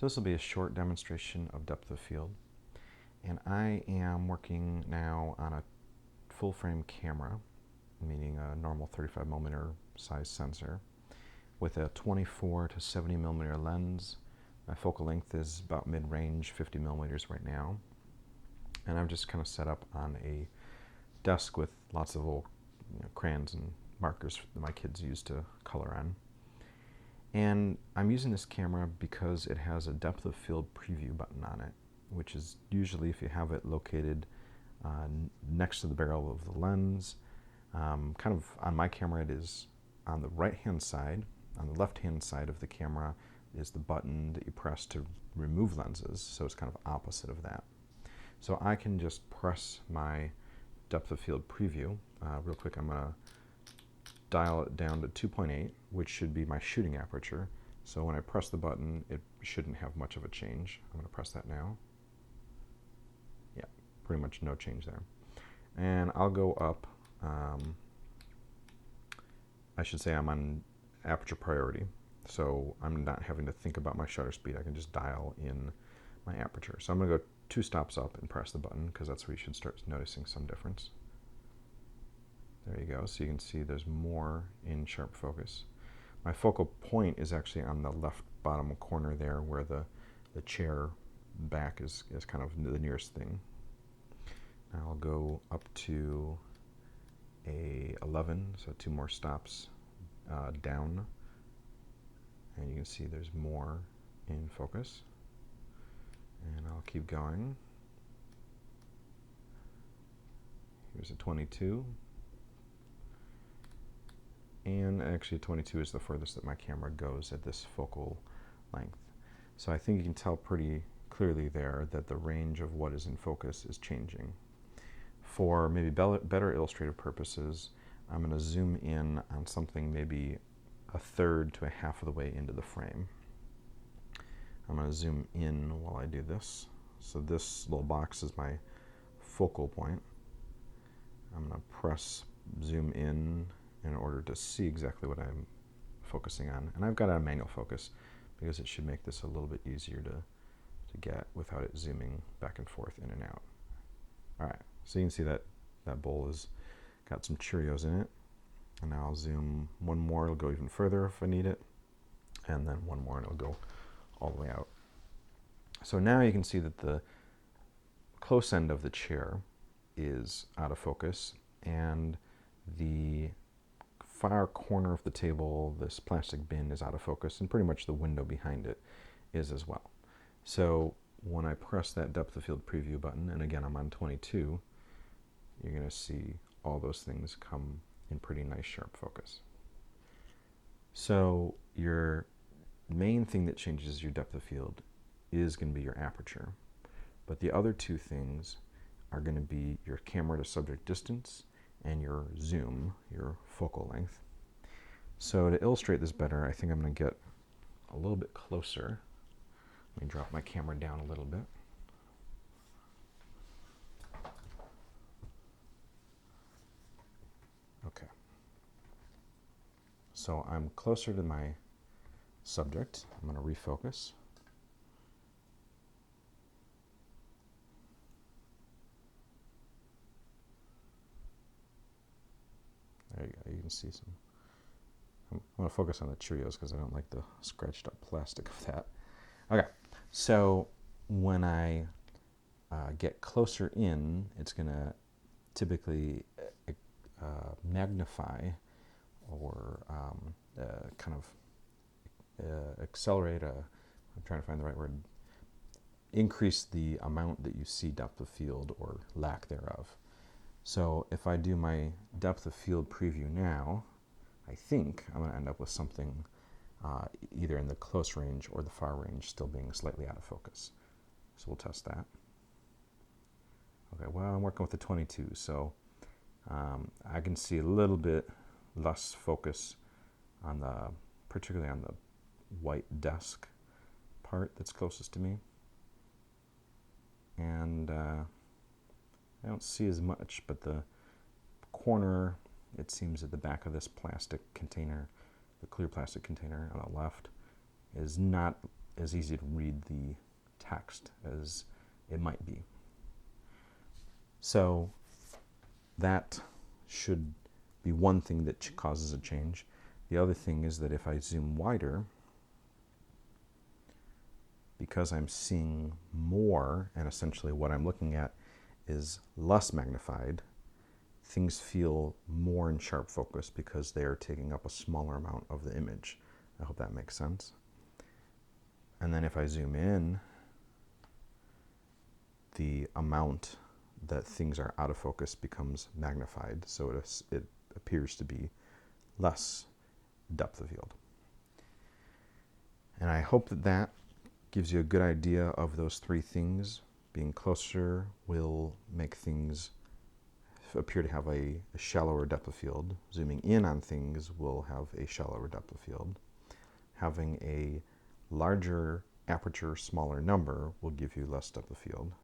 So this will be a short demonstration of depth of field. And I am working now on a full frame camera, meaning a normal 35 millimeter size sensor, with a 24 to 70 millimeter lens. My focal length is about mid-range, 50 millimeters right now. And I'm just kind of set up on a desk with lots of little crayons and markers that my kids use to color on. And I'm using this camera because it has a depth of field preview button on it, which is usually, if you have it located next to the barrel of the lens, kind of on my camera it is on the right hand side. On the left hand side of the camera is the button that you press to remove lenses, so it's kind of opposite of that. So I can just press my depth of field preview. Real quick, I'm going to dial it down to 2.8, which should be my shooting aperture. So when I press the button, it shouldn't have much of a change. I'm going to press that now. Yeah, pretty much no change there. And I'll go up, I should say I'm on aperture priority. So I'm not having to think about my shutter speed. I can just dial in my aperture. So I'm going to go 2 stops up and press the button, because that's where you should start noticing some difference. There you go. So you can see there's more in sharp focus. My focal point is actually on the left bottom corner there, where the chair back is kind of the nearest thing. Now I'll go up to a 11, so 2 more stops down. And you can see there's more in focus. And I'll keep going. Here's a 22. And actually 22 is the furthest that my camera goes at this focal length. So I think you can tell pretty clearly there that the range of what is in focus is changing. For maybe better illustrative purposes, I'm going to zoom in on something maybe a third to a half of the way into the frame. I'm going to zoom in while I do this. So this little box is my focal point. I'm going to press zoom in order to see exactly what I'm focusing on. And I've got it on manual focus because it should make this a little bit easier to get without it zooming back and forth in and out. All right, so you can see that that bowl has got some Cheerios in it. And now I'll zoom one more, it'll go even further if I need it. And then one more and it'll go all the way out. So now you can see that the close end of the chair is out of focus, and the far corner of the table, this plastic bin, is out of focus, and pretty much the window behind it is as well. So when I press that depth of field preview button, and again I'm on 22, you're going to see all those things come in pretty nice sharp focus. So your main thing that changes your depth of field is going to be your aperture, but the other 2 things are going to be your camera to subject distance and your zoom, your focal length. So to illustrate this better, I think I'm going to get a little bit closer. Let me drop my camera down a little bit. Okay. So I'm closer to my subject. I'm going to refocus. There you go. You can see some. I'm going to focus on the Cheerios because I don't like the scratched up plastic of that. Okay, so when I get closer in, it's going to typically magnify or kind of accelerate, I'm trying to find the right word, increase the amount that you see depth of field or lack thereof. So if I do my depth of field preview now, I think I'm going to end up with something either in the close range or the far range still being slightly out of focus. So we'll test that. Okay, well, I'm working with the 22, so I can see a little bit less focus on particularly on the white desk part that's closest to me. And I don't see as much, but the corner, it seems, at the back of this plastic container, the clear plastic container on the left, is not as easy to read the text as it might be. So that should be one thing that causes a change. The other thing is that if I zoom wider, because I'm seeing more, and essentially what I'm looking at is less magnified, things feel more in sharp focus because they are taking up a smaller amount of the image. I hope that makes sense. And then if I zoom in, the amount that things are out of focus becomes magnified, so it appears to be less depth of field. And I hope that that gives you a good idea of those three things. Being closer will make things appear to have a shallower depth of field. Zooming in on things will have a shallower depth of field. Having a larger aperture, smaller number will give you less depth of field.